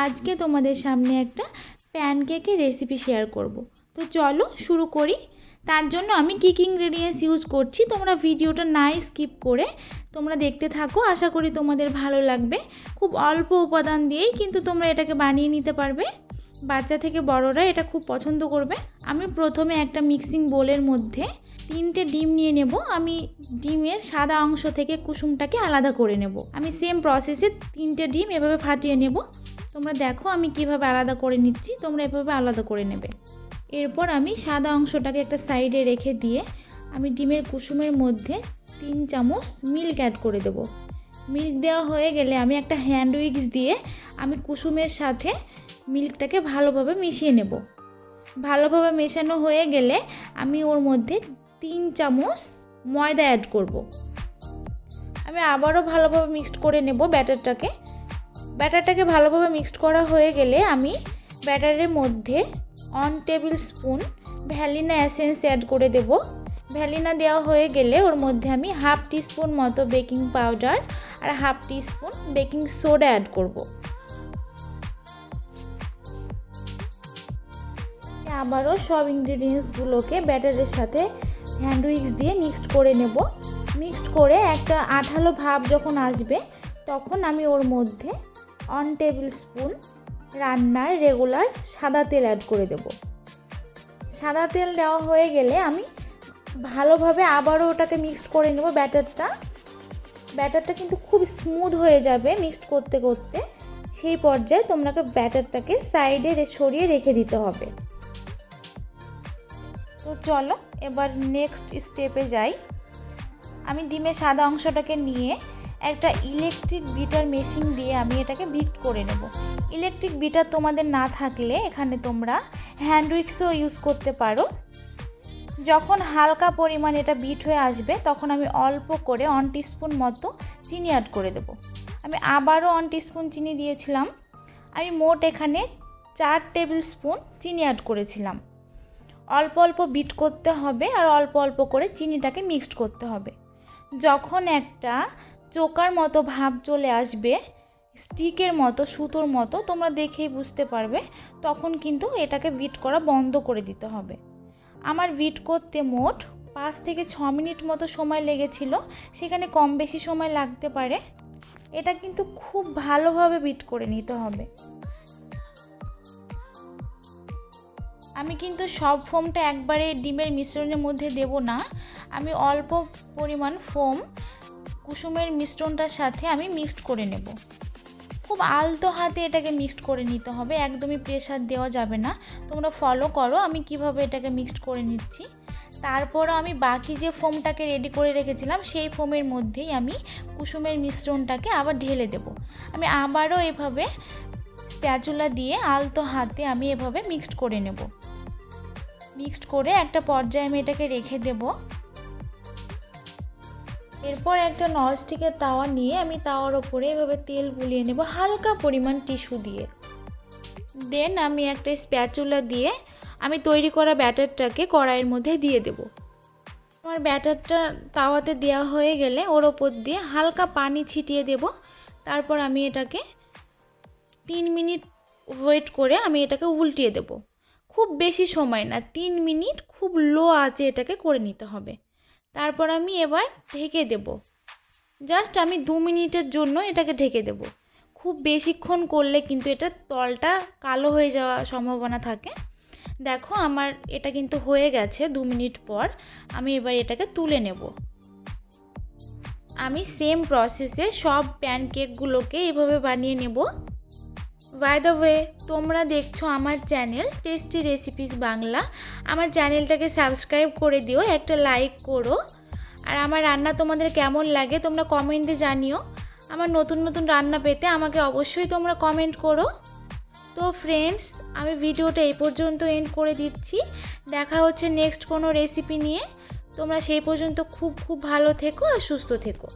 আজকে তোমাদের সামনে একটা প্যানকেকের রেসিপি শেয়ার করব। তো চলো শুরু করি। তার জন্য আমি কী কী ইনগ্রেডিয়েন্টস ইউজ করছি তোমরা ভিডিওটা না স্কিপ করে তোমরা দেখতে থাকো। আশা করি তোমাদের ভালো লাগবে। খুব অল্প উপাদান দিয়েই কিন্তু তোমরা এটাকে বানিয়ে নিতে পারবে। বাচ্চা থেকে বড়রা এটা খুব পছন্দ করবে। আমি প্রথমে একটা মিক্সিং বোলের মধ্যে 3টে ডিম নিয়ে নেব। আমি ডিমের সাদা অংশ থেকে কুসুমটাকে আলাদা করে নেব। আমি সেম প্রসেসে 3টে ডিম এভাবে ফাটিয়ে নেব। তোমরা দেখো আমি কিভাবে আলাদা করে নিচ্ছি, তোমরা এভাবে আলাদা করে নেবে। এরপর আমি সাদা অংশটাকে একটা সাইডে রেখে দিয়ে আমি ডিমের কুসুমের মধ্যে 3 চামচ মিল্ক অ্যাড করে দেব। মিল্ক দেওয়া হয়ে গেলে আমি একটা হ্যান্ড উইক্স দিয়ে আমি কুসুমের সাথে মিল্কটাকে ভালোভাবে মিশিয়ে নেব। ভালোভাবে মেশানো হয়ে গেলে আমি ওর মধ্যে 3 চামচ ময়দা অ্যাড করব। আমি আবারও ভালোভাবে মিক্সড করে নেব ব্যাটারটাকে ভালোভাবে মিক্সড করা হয়ে গেলে আমি ব্যাটারের মধ্যে 1 tablespoon vanilla essence add করে দেব। ভ্যানিলা দেওয়া হয়ে গেলে ওর মধ্যে আমি 1/2 টিস্পুন মতো বেকিং পাউডার আর 1/2 টিস্পুন বেকিং সোডা অ্যাড করব। আবারও সব ইনগ্রেডিয়েন্টসগুলোকে ব্যাটারের সাথে হ্যান্ড উইক্স দিয়ে মিক্সড করে নেব। মিক্সড করে একটা আঠালো ভাব যখন আসবে তখন আমি ওর মধ্যে 1 টেবিল স্পুন রান্নার রেগুলার সাদা তেল অ্যাড করে দেব। সাদা তেল দেওয়া হয়ে গেলে আমি ভালোভাবে আবারও ওটাকে মিক্সড করে নেব। ব্যাটারটা কিন্তু খুব স্মুথ হয়ে যাবে মিক্সড করতে করতে। সেই পর্যায়ে তোমাকে ব্যাটারটাকে সাইডে সরিয়ে রেখে দিতে হবে। তো চলো এবার নেক্সট স্টেপে যাই। আমি ডিমের সাদা অংশটাকে নিয়ে একটা ইলেকট্রিক বিটার মেশিন দিয়ে আমি এটাকে বিট করে নেব। ইলেকট্রিক বিটার তোমাদের না থাকলে এখানে তোমরা হ্যান্ড উইক্সও ইউজ করতে পারো। যখন হালকা পরিমাণ এটা বিট হয়ে আসবে তখন আমি অল্প করে 1 টিস্পুন মতো চিনি অ্যাড করে দেব। আমি আবারও 1 টিস্পুন চিনি দিয়েছিলাম। আমি মোট এখানে 4 টেবিল স্পুন চিনি অ্যাড করেছিলাম। অল্প অল্প বিট করতে হবে আর অল্প অল্প করে চিনিটাকে মিক্সড করতে হবে। যখন একটা চোকার মতো ভাব চলে আসবে, স্টিকের মতো সুতোর মতো, তোমরা দেখেই বুঝতে পারবে, তখন কিন্তু এটাকে বিট করা বন্ধ করে দিতে হবে। আমার বিট করতে মোট 5 থেকে 6 মিনিট মতো সময় লেগেছিল। সেখানে কম বেশি সময় লাগতে পারে। এটা কিন্তু খুব ভালোভাবে বিট করে নিতে হবে। আমি কিন্তু সব ফোমটা একবারে ডিমের মিশ্রণের মধ্যে দেব না। আমি অল্প পরিমাণ ফোম কুসুমের মিশ্রণটার সাথে আমি মিক্সড করে নেব। খুব আলতো হাতে এটাকে মিক্সড করে নিতে হবে, একদমই প্রেসার দেওয়া যাবে না। তোমরা ফলো করো আমি কিভাবে এটাকে মিক্সড করে নিচ্ছি। তারপরও আমি বাকি যে ফোমটাকে রেডি করে রেখেছিলাম সেই ফোমের মধ্যেই আমি কুসুমের মিশ্রণটাকে আবার ঢেলে দেব। আমি আবারও এভাবে স্প্যাচুলা দিয়ে আলতো হাতে আমি এভাবে মিক্সড করে নেব। মিক্সড করে একটা পর্যায়ে আমি এটাকে রেখে দেব। এরপর একটা ননস্টিকের তাওয়া নিয়ে আমি তাওয়ার ওপরে এভাবে তেল বুলিয়ে নেব হালকা পরিমাণ টিস্যু দিয়ে। দেন আমি একটা স্প্যাচুলা দিয়ে আমি তৈরি করা ব্যাটারটাকে কড়াইয়ের মধ্যে দিয়ে দেব। আমার ব্যাটারটা তাওয়াতে দেওয়া হয়ে গেলে ওর ওপর দিয়ে হালকা পানি ছিটিয়ে দেব। তারপর আমি এটাকে 3 মিনিট ওয়েট করে আমি এটাকে উল্টিয়ে দেব। খুব বেশি সময় না, 3 মিনিট খুব লো আঁচে এটাকে করে নিতে হবে। তারপর আমি এবার ঢেকে দেব। জাস্ট আমি 2 মিনিটের জন্য এটাকে ঢেকে দেব। খুব বেশিক্ষণ করলে কিন্তু এটা তলটা কালো হয়ে যাওয়ার সম্ভাবনা থাকে। দেখো আমার এটা কিন্তু হয়ে গেছে 2 মিনিট পর। আমি এবার এটাকে তুলে নেব। আমি সেম প্রসেসে সব প্যানকেকগুলোকে এভাবে বানিয়ে নেব। বাই দ্য ওয়ে, তোমরা দেখছো আমার চ্যানেল টেস্টি রেসিপিস বাংলা। আমার চ্যানেলটাকে সাবস্ক্রাইব করে দিও, একটা লাইক করো। আর আমার রান্না তোমাদের কেমন লাগে তোমরা কমেন্টে জানিও। আমার নতুন নতুন রান্না পেতে আমাকে অবশ্যই তোমরা কমেন্ট করো। তো ফ্রেন্ডস, আমি ভিডিওটা এই পর্যন্ত এন্ড করে দিচ্ছি। দেখা হচ্ছে নেক্সট কোনো রেসিপি নিয়ে। তোমরা সেই পর্যন্ত খুব ভালো থেকো আর সুস্থ থেকো।